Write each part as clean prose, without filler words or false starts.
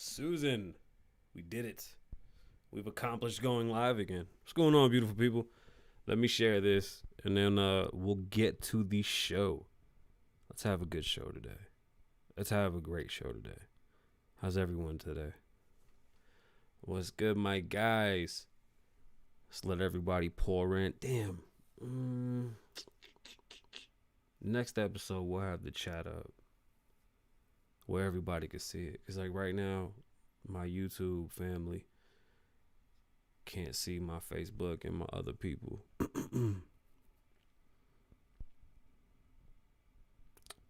Susan, we did it. We've accomplished going live again. What's going on, beautiful people? Let me share this, and then we'll get to the show. Let's have a good show today. Let's have a great show today. How's everyone today? What's good, my guys? Let's let everybody pour in. Damn. Next episode, we'll have the chat up where everybody can see it. Because, like, right now, my YouTube family can't see my Facebook and my other people.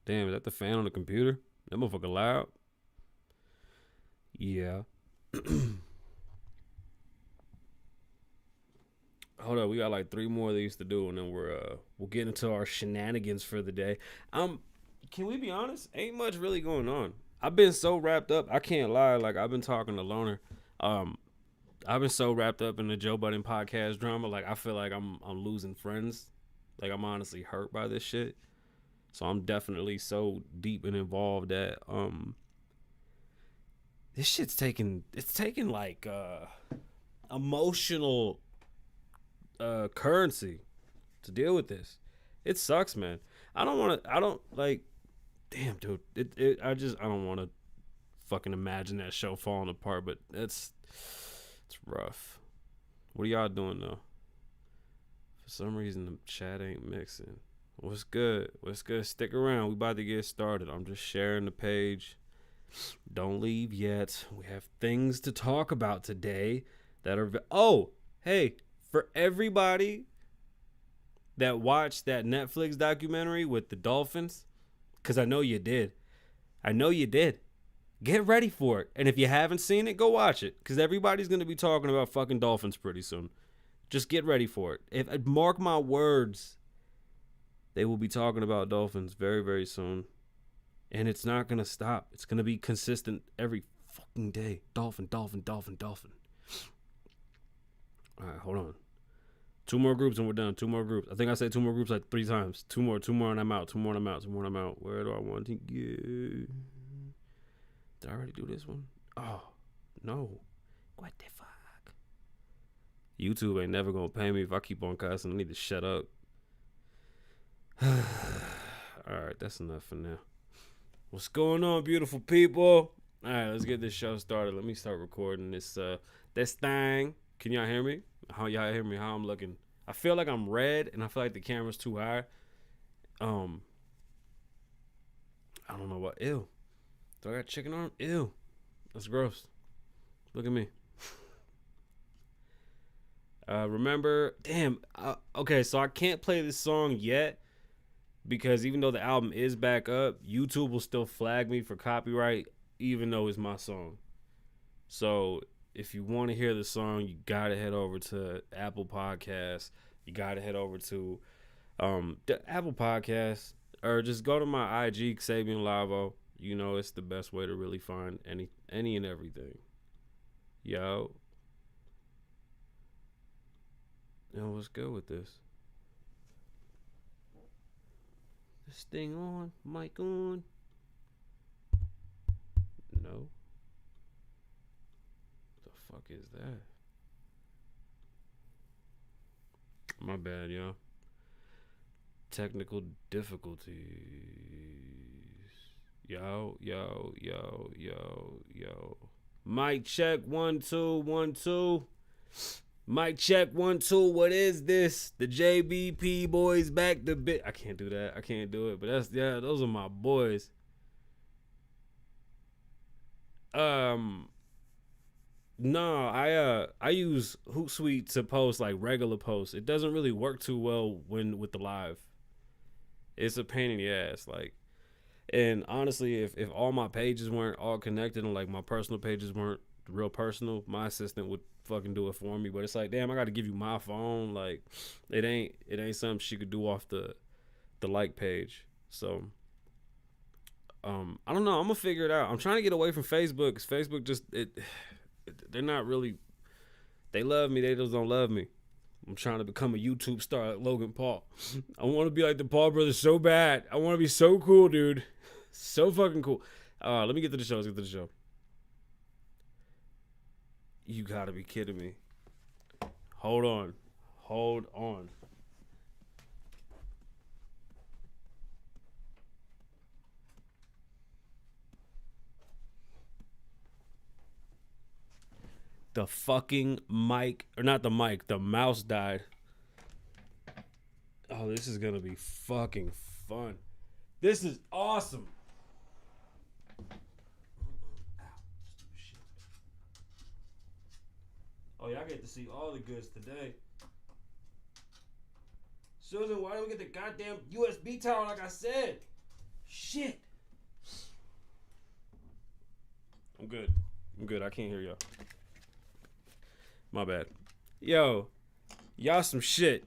Damn, is that the fan on the computer? That motherfucker loud? Yeah. Hold up, we got like 3 more of these to do, and then we'll get into our shenanigans for the day. Can we be honest? Ain't much really going on. I've been so wrapped up. I can't lie. Like, I've been talking to Loner. I've been so wrapped up in the Joe Budden podcast drama. Like, I feel like I'm losing friends. Like, I'm honestly hurt by this shit. So I'm definitely so deep and involved that this shit's taking like emotional currency to deal with this. It sucks, man. I don't damn, dude. I don't want to fucking imagine that show falling apart, but it's rough. What are y'all doing though? For some reason the chat ain't mixing. What's good? Stick around. We about to get started. I'm just sharing the page. Don't leave yet. We have things to talk about today that are hey, for everybody that watched that Netflix documentary with the dolphins, because I know you did. Get ready for it. And if you haven't seen it, go watch it, because everybody's going to be talking about fucking dolphins pretty soon. Just get ready for it. Mark my words, they will be talking about dolphins very, very soon. And it's not going to stop. It's going to be consistent every fucking day. Dolphin. All right, hold on. 2 more groups and we're done. 2 more groups. I think I said 2 more groups like 3 times. 2 more and I'm out. 2 more and I'm out. Where do I want to go? Did I already do this one? Oh, no. What the fuck? YouTube ain't never going to pay me if I keep on cussing. I need to shut up. All right, that's enough for now. What's going on, beautiful people? All right, let's get this show started. Let me start recording this thing. Can y'all hear me? How y'all hear me? How I'm looking? I feel like I'm red, and I feel like the camera's too high. I don't know what. Ew. Do I got chicken arm? Ew. That's gross. Look at me. Remember, damn. Okay, so I can't play this song yet because even though the album is back up, YouTube will still flag me for copyright, even though it's my song. So if you want to hear the song, you gotta head over to Apple Podcasts. You gotta head over to the Apple Podcasts, or just go to my IG, Kasabian Lavoe. You know, it's the best way to really find any and everything. Yo. What's good with this? This thing on? Mic on? No. The fuck is that? My bad, y'all. Technical difficulties. Yo. Mic check 1 2 1 2. Mic check 1 2. What is this? The JBP boys back to bit. I can't do that. I can't do it. But those are my boys. No, I use Hootsuite to post like regular posts. It doesn't really work too well with the live. It's a pain in the ass. Like, and honestly, if all my pages weren't all connected and like my personal pages weren't real personal, my assistant would fucking do it for me. But it's like, damn, I got to give you my phone. Like, it ain't something she could do off the like page. So I don't know. I'm gonna figure it out. I'm trying to get away from Facebook because Facebook just they're not really. They love me. They just don't love me. I'm trying to become a YouTube star like Logan Paul. I want to be like the Paul brothers so bad. I want to be so cool, dude. So fucking cool. Let me get to the show. Let's get to the show. You gotta be kidding me. Hold on. Hold on. The fucking mic, or not the mic, the mouse died. Oh, this is gonna be fucking fun. This is awesome. Oh, y'all get to see all the goods today. Susan, why didn't we get the goddamn USB tower like I said? Shit. I'm good. I'm good. I can't hear y'all. My bad. Yo, y'all some shit.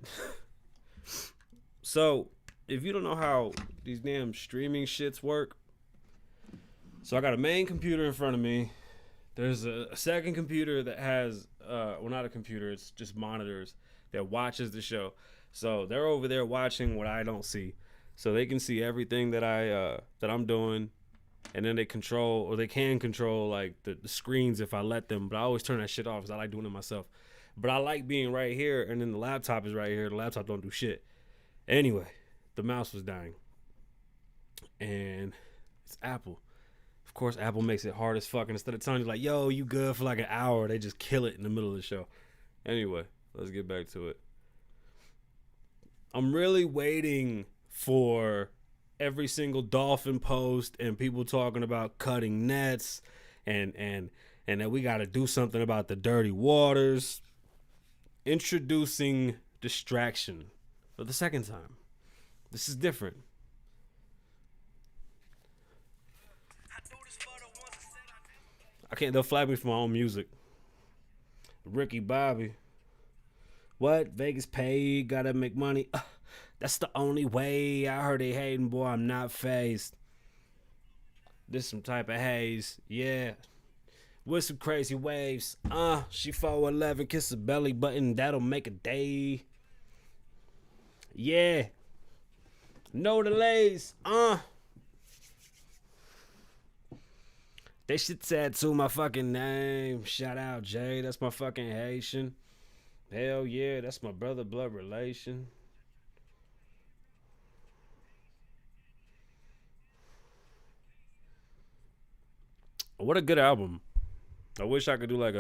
So, if you don't know how these damn streaming shits work, so I got a main computer in front of me. There's a second computer that has, well, not a computer, it's just monitors that watches the show. So they're over there watching what I don't see. So they can see everything that I'm doing, and then they control, or they can control, like the screens if I let them. But I always turn that shit off because I like doing it myself. But I like being right here, and then the laptop is right here. The laptop don't do shit. Anyway, the mouse was dying, and it's Apple. Of course, Apple makes it hard as fuck. And instead of telling you like, yo, you good for like an hour, they just kill it in the middle of the show. Anyway, let's get back to it. I'm really waiting for every single dolphin post and people talking about cutting nets and that we got to do something about the dirty waters. Introducing distraction for the second time. This is different. I can't, they'll flag me for my own music. Ricky Bobby. What? Vegas paid, gotta make money. That's the only way. I heard they hating, boy, I'm not phased. This some type of haze, yeah. With some crazy waves. She 4'11", kiss her belly button, that'll make a day. Yeah. No delays. They should tattoo my fucking name. Shout out Jay, that's my fucking Haitian. Hell yeah, that's my brother blood relation. What a good album. I wish I could do like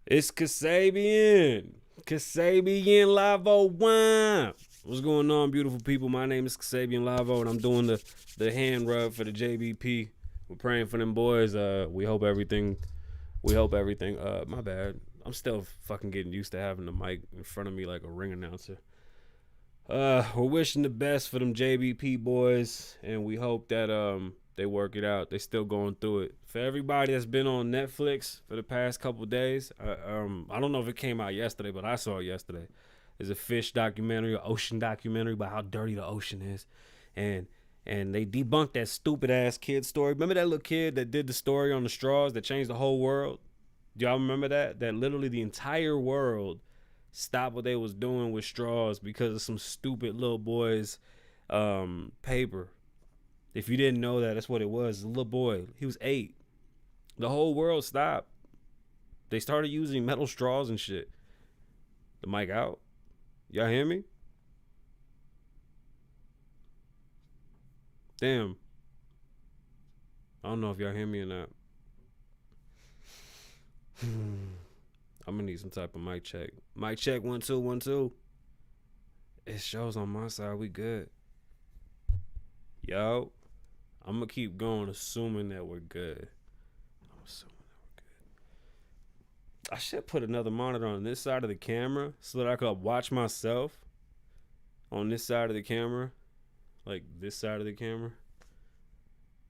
it's Kasabian Lavoe Wine. What's going on, beautiful people? My name is Kasabian Lavoe, and I'm doing the hand rub for the JBP. We're praying for them boys. We hope everything. My bad. I'm still fucking getting used to having the mic in front of me like a ring announcer. We're wishing the best for them JBP boys, and we hope that they work it out. They still going through it. For everybody that's been on Netflix for the past couple days, I don't know if it came out yesterday, but I saw it yesterday. There's a fish documentary, an ocean documentary about how dirty the ocean is, and they debunked that stupid ass kid story. Remember that little kid that did the story on the straws that changed the whole world? Do y'all remember that? That literally the entire world stopped what they was doing with straws because of some stupid little boy's paper. If you didn't know that, that's what it was. A little boy. He was 8. The whole world stopped. They started using metal straws and shit. The mic out. Y'all hear me? Damn. I don't know if y'all hear me or not. I'm gonna need some type of mic check. Mic check 1 2 1 2. It shows on my side we good. Yo, I'm gonna keep going, assuming that we're good. I should put another monitor on this side of the camera so that I could watch myself on this side of the camera, like this side of the camera.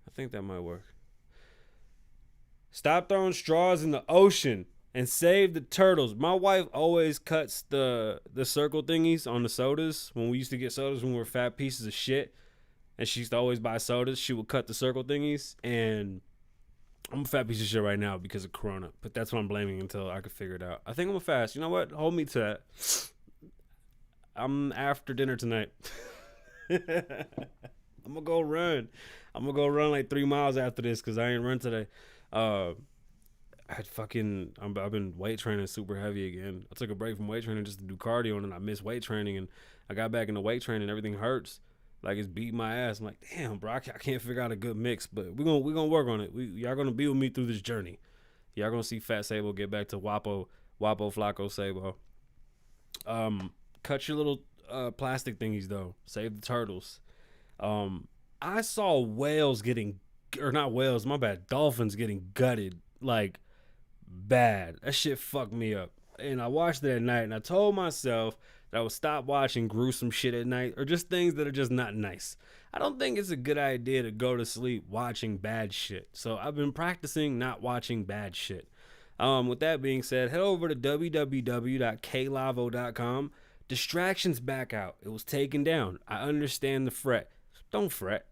I think that might work. Stop throwing straws in the ocean and save the turtles. My wife always cuts the circle thingies on the sodas. When we used to get sodas when we were fat pieces of shit, and she used to always buy sodas, she would cut the circle thingies. And I'm a fat piece of shit right now because of Corona, but that's what I'm blaming until I could figure it out. I think I'm a fast. You know what? Hold me to that. I'm after dinner tonight. I'm gonna go run. I'm gonna go run like 3 miles after this because I ain't run today. Uh, I've been weight training super heavy again. I took a break from weight training just to do cardio, and then I missed weight training, and I got back into weight training. Everything hurts, like it's beating my ass. I'm like, damn, bro, I can't figure out a good mix, but we're gonna work on it. Y'all gonna be with me through this journey. Y'all gonna see Fat Sabo get back to Wapo Flacco Sabo. Cut your little plastic thingies though. Save the turtles. I saw dolphins getting gutted like bad. That shit fucked me up. And I watched it at night, and I told myself that I would stop watching gruesome shit at night, or just things that are just not nice. I don't think it's a good idea to go to sleep watching bad shit. So I've been practicing not watching bad shit. With that being said, head over to www.klavo.com. Distractions back out. It was taken down. I understand the fret. Don't fret.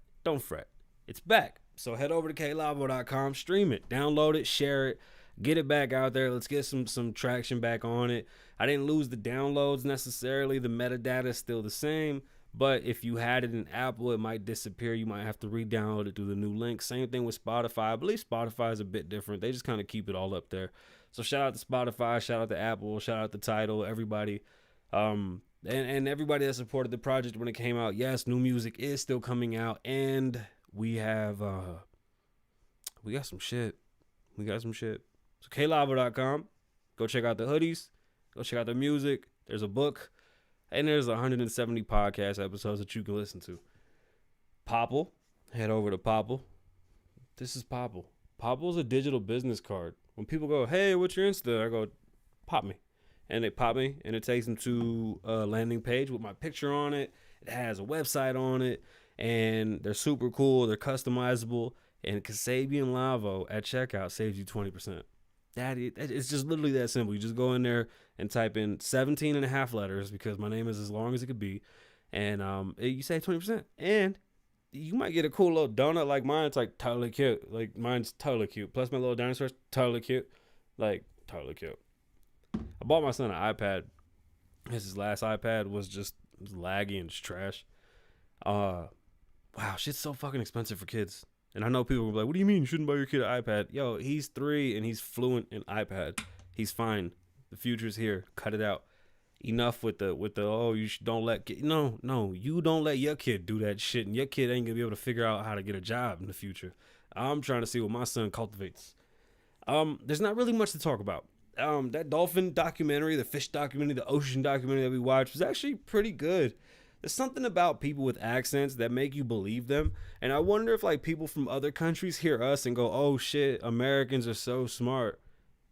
It's back. So head over to klavo.com, stream it, download it, share it, get it back out there. Let's get some traction back on it. I didn't lose the downloads necessarily. The metadata is still the same. But if you had it in Apple, it might disappear. You might have to re-download it through the new link. Same thing with Spotify. I believe Spotify is a bit different. They just kind of keep it all up there. So shout out to Spotify, shout out to Apple, shout out to Tidal, everybody. And everybody that supported the project when it came out. Yes, new music is still coming out. And we have, we got some shit. So klavo.com. Go check out the hoodies. Go check out the music. There's a book. And there's 170 podcast episodes that you can listen to. Popple. Head over to Popple. This is Popple. Popple's a digital business card. When people go, hey, what's your Insta? I go, pop me. And they pop me, and it takes them to a landing page with my picture on it. It has a website on it, and they're super cool. They're customizable. And Kasabian Lavoe at checkout saves you 20%. It's just literally that simple. You just go in there and type in 17 and a half letters, because my name is as long as it could be, and you save 20%. And you might get a cool little donut like mine. It's like totally cute. Like mine's totally cute. Plus my little dinosaur's totally cute. Like totally cute. I bought my son an iPad. His last iPad was laggy and just trash. Wow, shit's so fucking expensive for kids. And I know people will be like, what do you mean you shouldn't buy your kid an iPad? Yo, he's 3 and he's fluent in iPad. He's fine. The future's here. Cut it out. Enough with the don't let you don't let your kid do that shit, and your kid ain't gonna be able to figure out how to get a job in the future. I'm trying to see what my son cultivates. There's not really much to talk about. That dolphin documentary, the fish documentary, the ocean documentary that we watched was actually pretty good. There's something about people with accents that make you believe them. And I wonder if like people from other countries hear us and go, oh shit, Americans are so smart.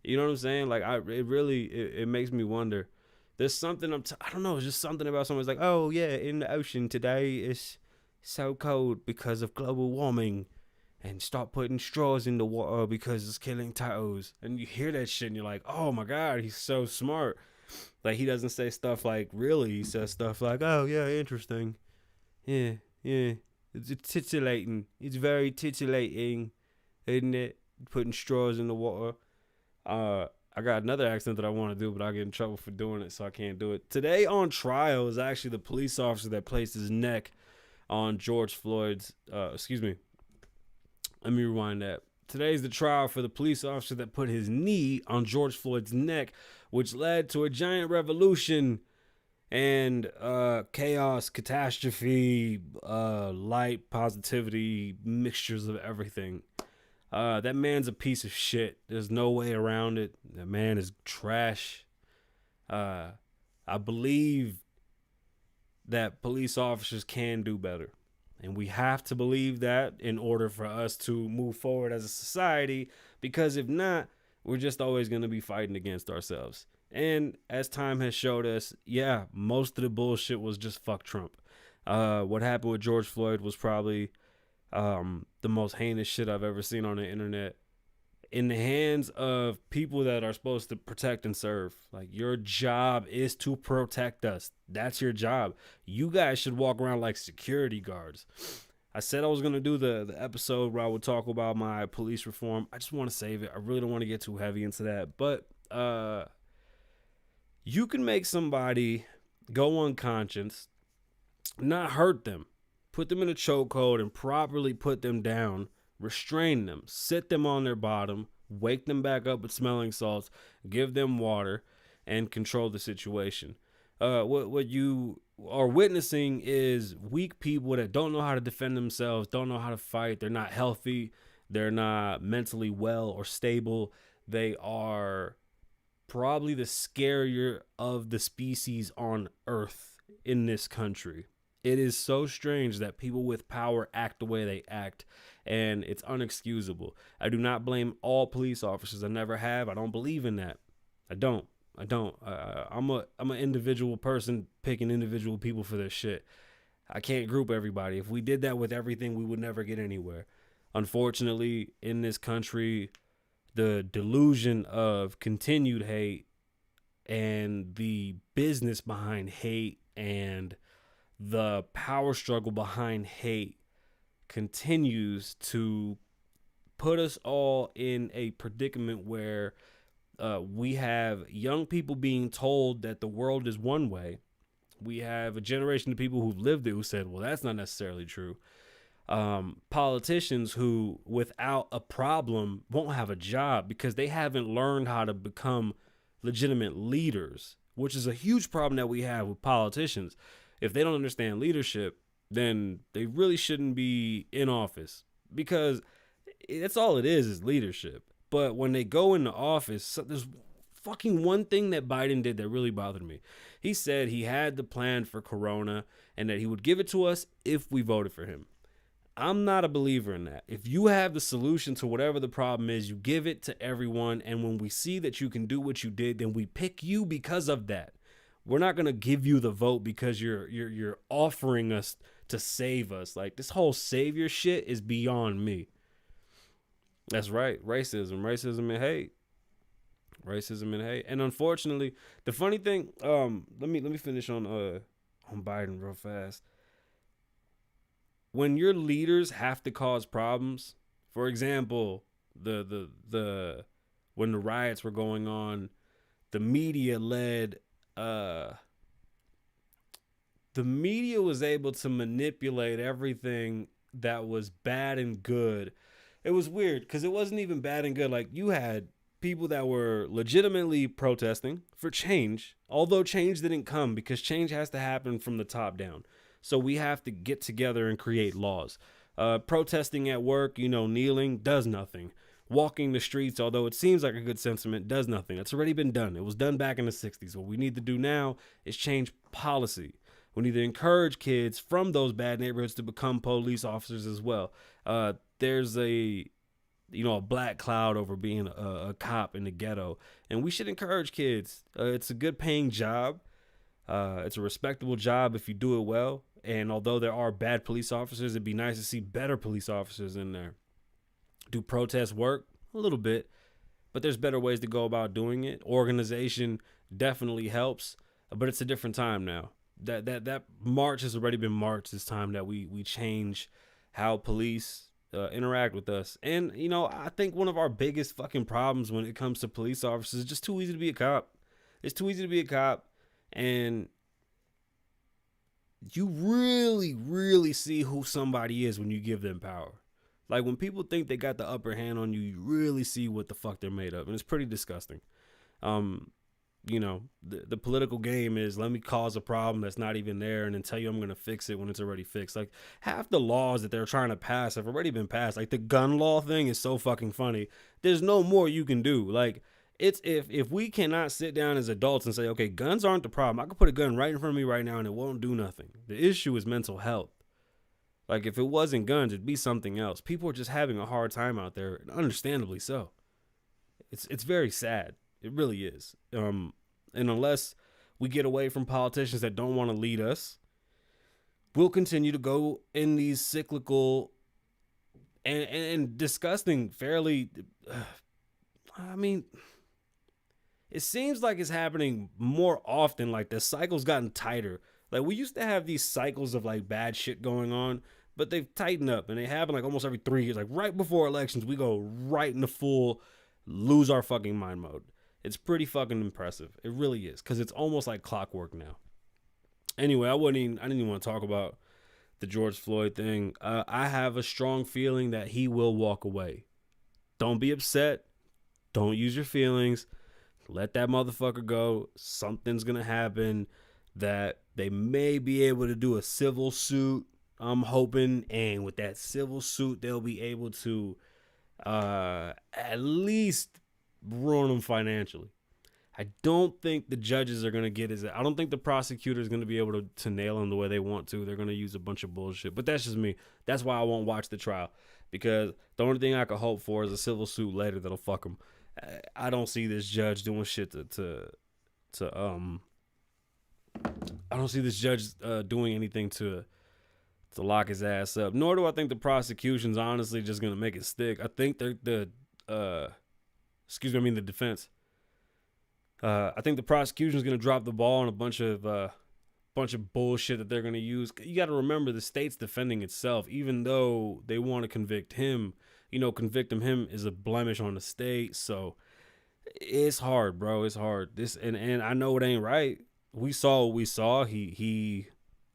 You know what I'm saying? Like it makes me wonder. There's something I don't know. It's just something about someone's like, oh yeah, in the ocean today it's so cold because of global warming. And stop putting straws in the water because it's killing turtles. And you hear that shit and you're like, oh my God, he's so smart. Like, he doesn't say stuff like, really. He says stuff like, oh, yeah, interesting. Yeah. It's titillating. It's very titillating, isn't it? Putting straws in the water. I got another accent that I want to do, but I'll get in trouble for doing it, so I can't do it. Today on trial is actually the police officer that placed his neck on George Floyd's, Let me rewind that. Today's the trial for the police officer that put his knee on George Floyd's neck, which led to a giant revolution and chaos, catastrophe, light, positivity, mixtures of everything. That man's a piece of shit. There's no way around it. That man is trash. I believe that police officers can do better. And we have to believe that in order for us to move forward as a society, because if not, we're just always going to be fighting against ourselves. And as time has showed us, yeah, most of the bullshit was just fuck Trump. What happened with George Floyd was probably the most heinous shit I've ever seen on the internet, in the hands of people that are supposed to protect and serve. Like, your job is to protect us. That's your job. You guys should walk around like security guards. I said I was going to do the episode where I would talk about my police reform. I just want to save it. I really don't want to get too heavy into that. But you can make somebody go unconscious, not hurt them, put them in a chokehold and properly put them down, restrain them, sit them on their bottom, wake them back up with smelling salts, give them water, and control the situation. What you are witnessing is weak people that don't know how to defend themselves, don't know how to fight. They're not healthy. They're not mentally well or stable. They are probably the scarier of the species on Earth in this country. It is so strange that people with power act the way they act, and it's unexcusable. I do not blame all police officers. I never have. I don't believe in that. I don't. I'm an individual person picking individual people for their shit. I can't group everybody. If we did that with everything, we would never get anywhere. Unfortunately, in this country, the delusion of continued hate and the business behind hate and the power struggle behind hate continues to put us all in a predicament where we have young people being told that the world is one way. We have a generation of people who've lived it who said, well, that's not necessarily true. Politicians who, without a problem, won't have a job because they haven't learned how to become legitimate leaders, which is a huge problem that we have with politicians. If they don't understand leadership, then they really shouldn't be in office because that's all it is leadership. But when they go into office, there's fucking one thing that Biden did that really bothered me. He said he had the plan for Corona and that he would give it to us if we voted for him. I'm not a believer in that. If you have the solution to whatever the problem is, you give it to everyone. And when we see that you can do what you did, then we pick you because of that. We're not going to give you the vote because you're offering us to save us. Like, this whole savior shit is beyond me. That's right. Racism and hate. And unfortunately, the funny thing, let me finish on Biden real fast. When your leaders have to cause problems, for example, the when the riots were going on, the media was able to manipulate everything that was bad and good. It was weird because it wasn't even bad and good. Like, you had people that were legitimately protesting for change, although change didn't come because change has to happen from the top down. So we have to get together and create laws. Protesting at work, kneeling does nothing. Walking the streets, although it seems like a good sentiment, does nothing. It's already been done. It was done back in the 60s. What we need to do now is change policy. We need to encourage kids from those bad neighborhoods to become police officers as well. There's a black cloud over being a cop in the ghetto, and we should encourage kids. It's a good paying job. It's a respectable job if you do it well. And although there are bad police officers, it'd be nice to see better police officers in there. Do protests work? A little bit, but there's better ways to go about doing it. Organization definitely helps, but it's a different time now. That march has already been marched. It's time that we change how police interact with us. And, I think one of our biggest fucking problems when it comes to police officers is just too easy to be a cop. It's too easy to be a cop. And you really, really see who somebody is when you give them power. Like, when people think they got the upper hand on you, you really see what the fuck they're made of. And it's pretty disgusting. The political game is, let me cause a problem that's not even there and then tell you I'm going to fix it when it's already fixed. Like, half the laws that they're trying to pass have already been passed. Like, the gun law thing is so fucking funny. There's no more you can do. Like, it's if we cannot sit down as adults and say, okay, guns aren't the problem. I could put a gun right in front of me right now and it won't do nothing. The issue is mental health. Like, if it wasn't guns, it'd be something else. People are just having a hard time out there, and understandably so. It's very sad. It really is. And unless we get away from politicians that don't want to lead us, we'll continue to go in these cyclical and disgusting, fairly... it seems like it's happening more often. Like, the cycle's gotten tighter. Like, we used to have these cycles of, like, bad shit going on, but they've tightened up, and they happen, like, almost every 3 years. Like, right before elections, we go right into full lose our fucking mind mode. It's pretty fucking impressive. It really is, because it's almost like clockwork now. Anyway, I didn't even want to talk about the George Floyd thing. I have a strong feeling that he will walk away. Don't be upset. Don't use your feelings. Let that motherfucker go. Something's going to happen that they may be able to do a civil suit. I'm hoping. And with that civil suit, they'll be able to at least ruin him financially. I don't think the judges are going to get his. I don't think the prosecutor is going to be able to nail him the way they want to. They're going to use a bunch of bullshit. But that's just me. That's why I won't watch the trial. Because the only thing I could hope for is a civil suit later that'll fuck him. I don't see this judge doing shit to I don't see this judge doing anything to lock his ass up. Nor do I think the prosecution's honestly just gonna make it stick. I think the defense. I think the prosecution's gonna drop the ball on a bunch of bullshit that they're gonna use. You got to remember the state's defending itself, even though they want to convict him. Convicting him is a blemish on the state. So it's hard, bro. It's hard. And I know it ain't right. We saw what we saw. He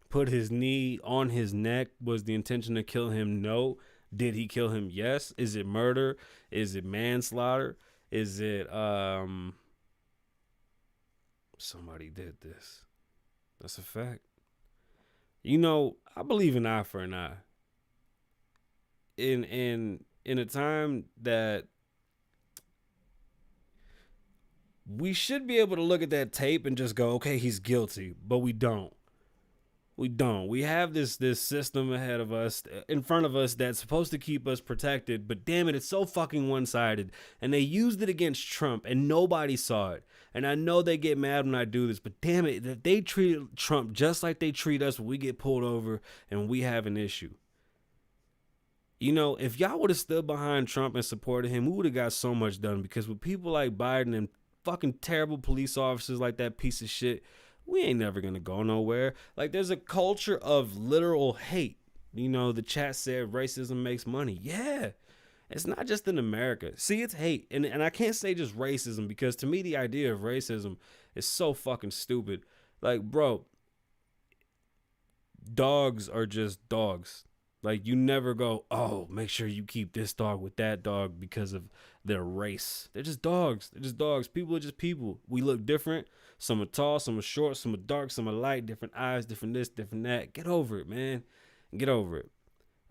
put his knee on his neck. Was the intention to kill him? No. Did he kill him? Yes. Is it murder? Is it manslaughter? Is it somebody did this? That's a fact. I believe in eye for an eye. In a time that we should be able to look at that tape and just go, okay, he's guilty, but we don't. We have this system ahead of us, in front of us, that's supposed to keep us protected, but damn it, it's so fucking one-sided. And they used it against Trump, and nobody saw it. And I know they get mad when I do this, but damn it, that they treat Trump just like they treat us when we get pulled over and we have an issue. If y'all would have stood behind Trump and supported him, we would have got so much done. Because with people like Biden and fucking terrible police officers like that piece of shit, we ain't never gonna go nowhere. Like, there's a culture of literal hate. The chat said racism makes money. Yeah, it's not just in America. See, it's hate. And I can't say just racism, because to me the idea of racism is so fucking stupid. Like, bro, dogs are just dogs. Like, you never go, oh, make sure you keep this dog with that dog because of their race. They're just dogs. People are just people. We look different. Some are tall, some are short, some are dark, some are light, different eyes, different this, different that. Get over it, man. Get over it.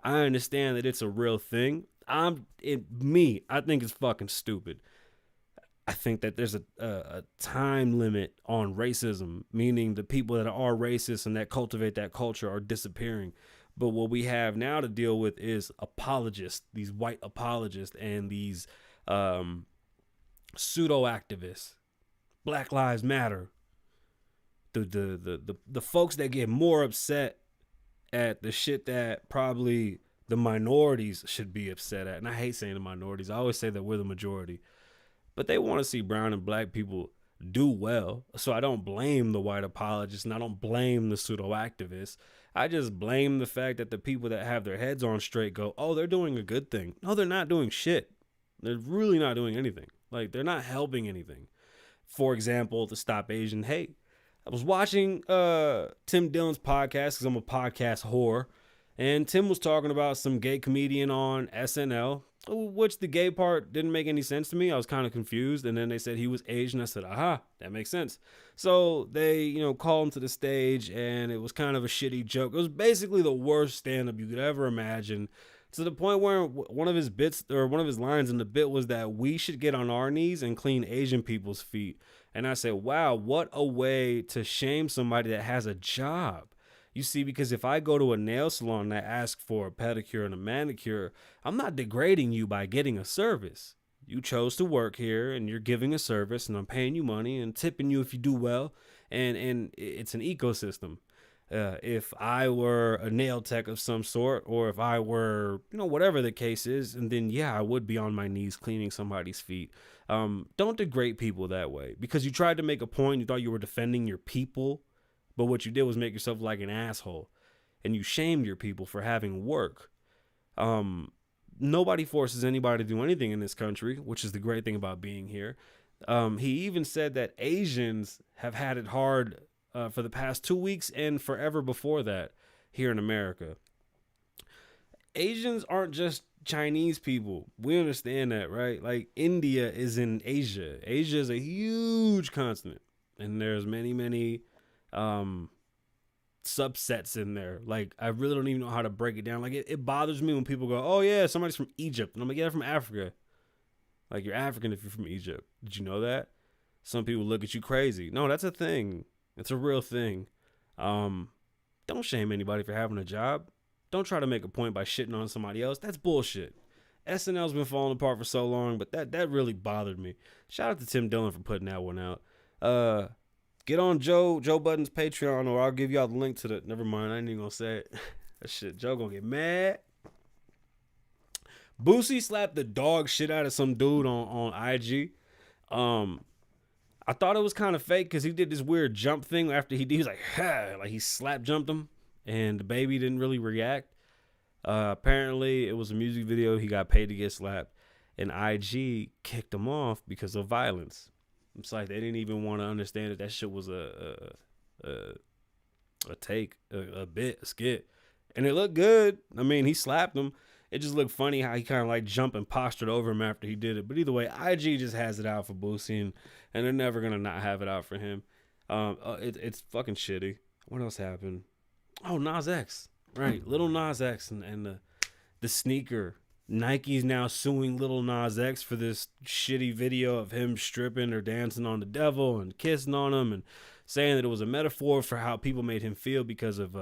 I understand that it's a real thing. I think it's fucking stupid. I think that there's a time limit on racism, meaning the people that are racist and that cultivate that culture are disappearing. But what we have now to deal with is apologists, these white apologists, and these pseudo activists. Black Lives Matter. The folks that get more upset at the shit that probably the minorities should be upset at. And I hate saying the minorities. I always say that we're the majority. But they want to see brown and black people do well. So I don't blame the white apologists, and I don't blame the pseudo activists. I just blame the fact that the people that have their heads on straight go, oh, they're doing a good thing. No, they're not doing shit. They're really not doing anything. Like, they're not helping anything. For example, to stop Asian hate. I was watching Tim Dillon's podcast, because I'm a podcast whore. And Tim was talking about some gay comedian on SNL, which the gay part didn't make any sense to me. I was kind of confused. And then they said he was Asian. I said, aha, that makes sense. So they, called him to the stage, and it was kind of a shitty joke. It was basically the worst stand-up you could ever imagine, to the point where one of his bits, or one of his lines in the bit, was that we should get on our knees and clean Asian people's feet. And I said, wow, what a way to shame somebody that has a job. You see, because if I go to a nail salon and I ask for a pedicure and a manicure, I'm not degrading you by getting a service. You chose to work here, and you're giving a service, and I'm paying you money and tipping you if you do well. And it's an ecosystem. If I were a nail tech of some sort, or if I were, whatever the case is, and then, yeah, I would be on my knees cleaning somebody's feet. Don't degrade people that way, because you tried to make a point. You thought you were defending your people, but what you did was make yourself like an asshole, and you shamed your people for having work. Nobody forces anybody to do anything in this country, which is the great thing about being here. He even said that Asians have had it hard for the past 2 weeks and forever before that. here in America. Asians aren't just Chinese people. We understand that, right? Like, India is in Asia. Asia is a huge continent, and there's many subsets in there. Like, I really don't even know how to break it down. Like, it bothers me when people go, oh yeah, somebody's from Egypt, and I'm like, yeah, from Africa. Like, you're African if you're from Egypt. Did you know that? Some people look at you crazy. No, that's a thing. It's a real thing. Don't shame anybody for having a job. Don't try to make a point by shitting on somebody else. That's bullshit. SNL's been falling apart for so long, but that really bothered me. Shout out to Tim Dillon for putting that one out. Get on Joe Budden's Patreon, or I'll give y'all the link to the. Never mind, I ain't even gonna say it. That shit, Joe gonna get mad. Boosie slapped the dog shit out of some dude on IG. I thought it was kind of fake because he did this weird jump thing after he was like, ha, like he slap jumped him, and the baby didn't really react. Apparently, it was a music video. He got paid to get slapped, and IG kicked him off because of violence. It's like they didn't even want to understand that shit was a skit, and it looked good. I mean, he slapped him. It just looked funny how he kind of like jumped and postured over him after he did it. But either way, IG just has it out for Boosie, and they're never gonna not have it out for him. It's fucking shitty. What else happened? Oh, Nas X, right? Lil Nas X and the sneaker. Nike's now suing Lil Nas X for this shitty video of him stripping or dancing on the devil and kissing on him, and saying that it was a metaphor for how people made him feel because of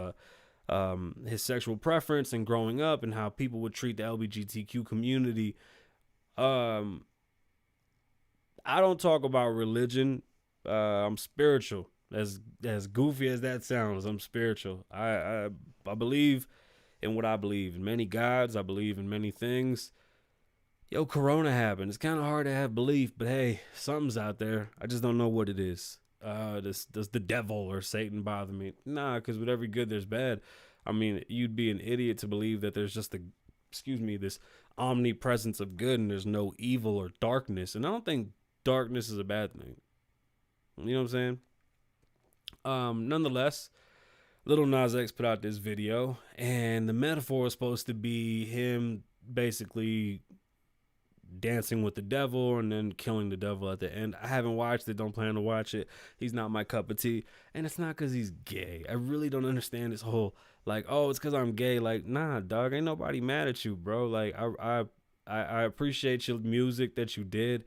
his sexual preference and growing up, and how people would treat the LGBTQ community. I don't talk about religion. I'm spiritual. As goofy as that sounds, I'm spiritual. I believe in what I believe. In many gods, I believe in many things. Yo, Corona happened. It's kind of hard to have belief, but hey, something's out there. I just don't know what it is. Does the devil or Satan bother me? Nah, because with every good, there's bad. I mean, you'd be an idiot to believe that there's just this omnipresence of good and there's no evil or darkness. And I don't think darkness is a bad thing. You know what I'm saying? Nonetheless, Lil Nas X put out this video, and the metaphor is supposed to be him basically dancing with the devil and then killing the devil at the end. I haven't watched it, don't plan to watch it. He's not my cup of tea, and it's not because he's gay. I really don't understand this whole like, oh, it's because I'm gay. Like, nah, dog, ain't nobody mad at you, bro. Like, I appreciate your music that you did.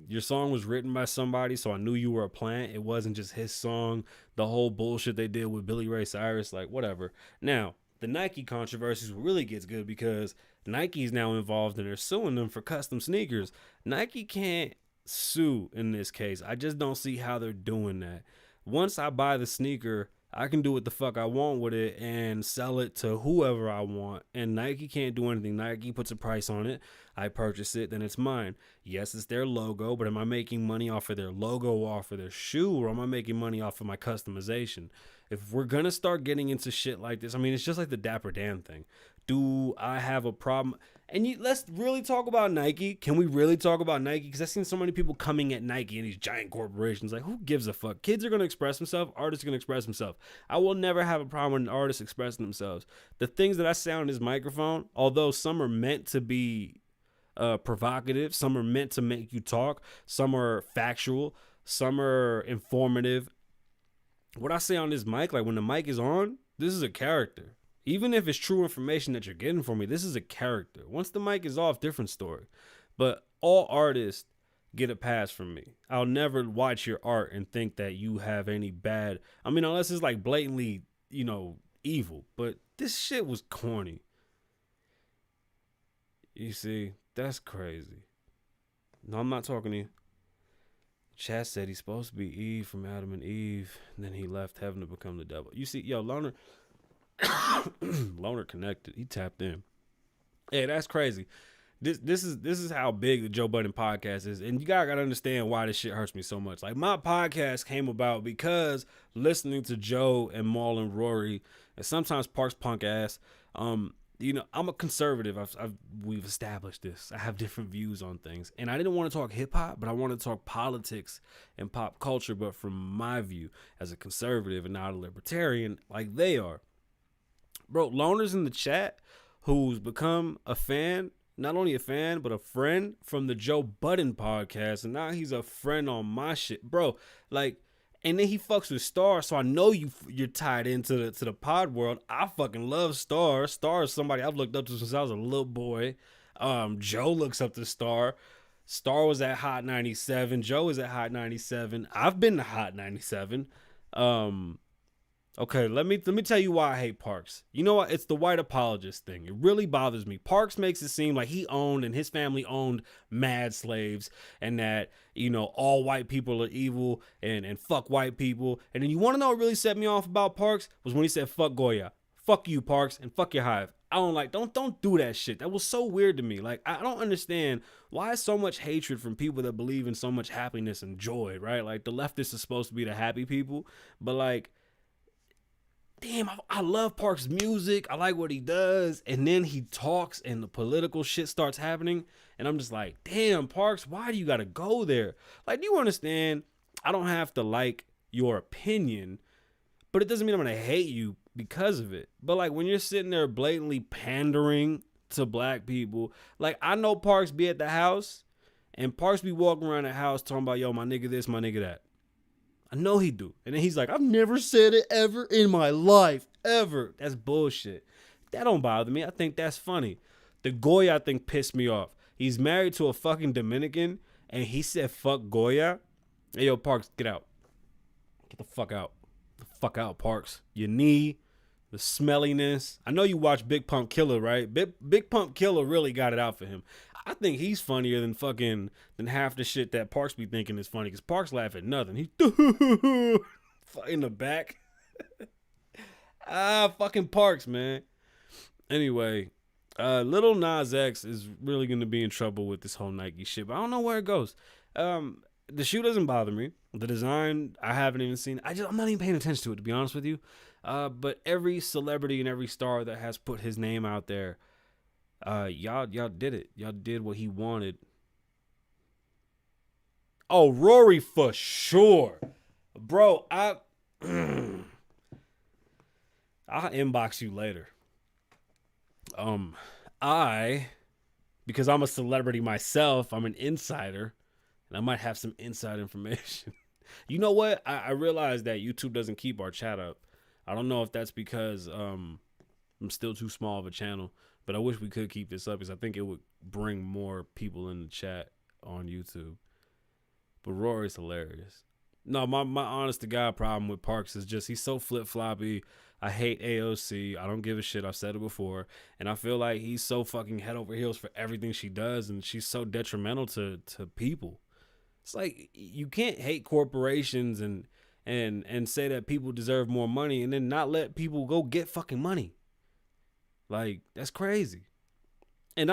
Your song was written by somebody, so I knew you were a plant. It wasn't just his song. The whole bullshit they did with Billy Ray Cyrus, like, whatever. Now, the Nike controversy really gets good because Nike's now involved and they're suing them for custom sneakers. Nike can't sue in this case. I just don't see how they're doing that. Once I buy the sneaker, I can do what the fuck I want with it and sell it to whoever I want. And Nike can't do anything. Nike puts a price on it. I purchase it, then it's mine. Yes, it's their logo, but am I making money off of their logo, off of their shoe, or am I making money off of my customization? If we're going to start getting into shit like this, I mean, it's just like the Dapper Dan thing. Do I have a problem? And let's really talk about Nike. Can we really talk about Nike? Because I've seen so many people coming at Nike and these giant corporations. Like, who gives a fuck? Kids are going to express themselves. Artists are going to express themselves. I will never have a problem with an artist expressing themselves. The things that I say on this microphone, although some are meant to be provocative, some are meant to make you talk, some are factual, some are informative. What I say on this mic, like when the mic is on, this is a character. Even if it's true information that you're getting from me, this is a character. Once the mic is off, different story. But all artists get a pass from me. I'll never watch your art and think that you have any bad. I mean, unless it's like blatantly, evil. But this shit was corny. You see, that's crazy. No, I'm not talking to you. Chat said he's supposed to be Eve from Adam and Eve, and then he left heaven to become the devil. You see, Loner connected. He tapped in. Hey, that's crazy. This is how big the Joe Budden podcast is, and you gotta understand why this shit hurts me so much. Like, my podcast came about because listening to Joe and Maul and Rory, and sometimes Parks punk ass. I'm a conservative. We've established this. I have different views on things, and I didn't want to talk hip hop, but I want to talk politics and pop culture, but from my view as a conservative and not a libertarian, like they are. bro, loners in the chat who's become a fan, not only a fan, but a friend from the Joe Budden podcast. And now he's a friend on my shit, bro. Like, and then he fucks with Star, so I know you're tied into the pod world. I fucking love Star. Star is somebody I've looked up to since I was a little boy. Joe looks up to Star. Star was at Hot 97. Joe is at Hot 97. I've been to Hot 97. Okay, let me tell you why I hate Parks. You know what? It's the white apologist thing. It really bothers me. Parks makes it seem like he owned and his family owned mad slaves, and that, you know, all white people are evil and fuck white people. And then you want to know what really set me off about Parks was when he said fuck Goya. Fuck you, Parks, and fuck your hive. I don't do that shit. That was so weird to me. Like, I don't understand why so much hatred from people that believe in so much happiness and joy, right? Like, the leftists is supposed to be the happy people, but like, damn, I love Parks' music. I like what he does. And then he talks and the political shit starts happening. And I'm just like, damn, Parks, why do you got to go there? Like, do you understand? I don't have to like your opinion, but it doesn't mean I'm going to hate you because of it. But like, when you're sitting there blatantly pandering to black people, like, I know Parks be at the house and Parks be walking around the house talking about, yo, my nigga this, my nigga that. I know he do. And then he's like, I've never said it ever in my life, ever. That's bullshit. That don't bother me. I think that's funny. The Goya thing pissed me off. He's married to a fucking Dominican, and he said, fuck Goya. Hey, yo, Parks, get out. Get the fuck out. Get the fuck out, Parks. Your knee, the smelliness. I know you watch Big Pump Killer, right? Big Pump Killer really got it out for him. I think he's funnier than half the shit that Parks be thinking is funny, because Parks laugh at nothing. He in the back. Fucking Parks, man. Anyway, Lil Nas X is really gonna be in trouble with this whole Nike shit, but I don't know where it goes. The shoe doesn't bother me. The design, I haven't even seen. I'm not even paying attention to it, to be honest with you. But every celebrity and every star that has put his name out there, y'all did it. Y'all did what he wanted. Oh, Rory for sure. Bro, I'll inbox you later. Because I'm a celebrity myself, I'm an insider, and I might have some inside information. You know what? I realized that YouTube doesn't keep our chat up. I don't know if that's because I'm still too small of a channel. But I wish we could keep this up, because I think it would bring more people in the chat on YouTube. But Rory's hilarious. No, my honest to God problem with Parks is just he's so flip-floppy. I hate AOC. I don't give a shit. I've said it before. And I feel like he's so fucking head over heels for everything she does, and she's so detrimental to people. It's like, you can't hate corporations and say that people deserve more money and then not let people go get fucking money. Like, that's crazy. And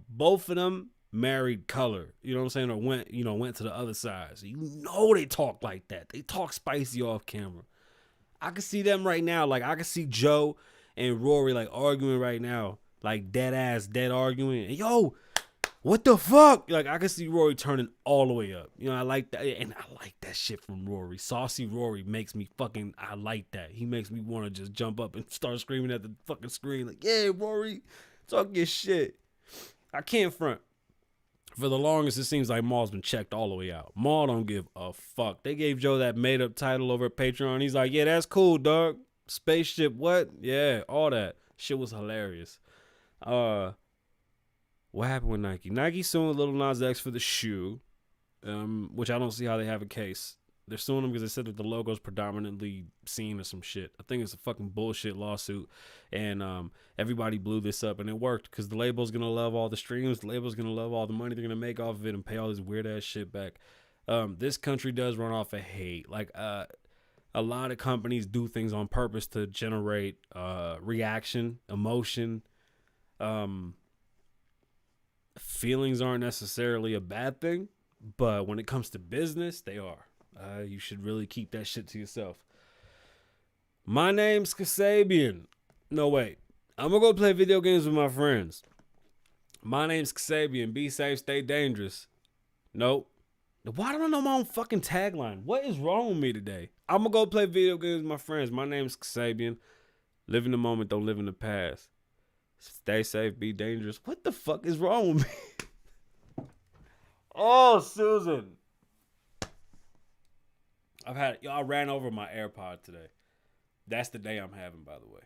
both of them married color. You know what I'm saying? Or went to the other side. So you know they talk like that. They talk spicy off camera. I can see them right now. Like, I can see Joe and Rory like arguing right now. Like, dead arguing. And yo, what the fuck? Like, I can see Rory turning all the way up. You know, I like that. And I like that shit from Rory. Saucy Rory makes me I like that. He makes me want to just jump up and start screaming at the fucking screen. Like, yeah, Rory, talk your shit. I can't front. For the longest, it seems like Maul's been checked all the way out. Maul don't give a fuck. They gave Joe that made-up title over at Patreon. He's like, yeah, that's cool, dog. Spaceship, what? Yeah, all that. Shit was hilarious. What happened with Nike? Nike suing Lil Nas X for the shoe, which I don't see how they have a case. They're suing him because they said that the logo's predominantly seen or some shit. I think it's a fucking bullshit lawsuit, and everybody blew this up, and it worked because the label's gonna love all the streams, the label's gonna love all the money they're gonna make off of it and pay all this weird ass shit back. This country does run off of hate. Like, a lot of companies do things on purpose to generate reaction, emotion. Feelings aren't necessarily a bad thing, but when it comes to business, they are. You should really keep that shit to yourself. My name's Kasabian. No, wait. I'm gonna go play video games with my friends. My name's Kasabian. Be safe, stay dangerous. Nope. Why don't I know my own fucking tagline? What is wrong with me today? I'm gonna go play video games with my friends. My name's Kasabian. Live in the moment, don't live in the past. Stay safe, be dangerous. What the fuck is wrong with me? Oh, Susan. I ran over my AirPod today. That's the day I'm having, by the way.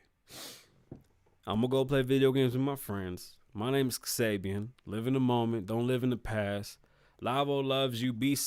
I'm going to go play video games with my friends. My name is Kasabian. Live in the moment, don't live in the past. Lavoe loves you. Be safe.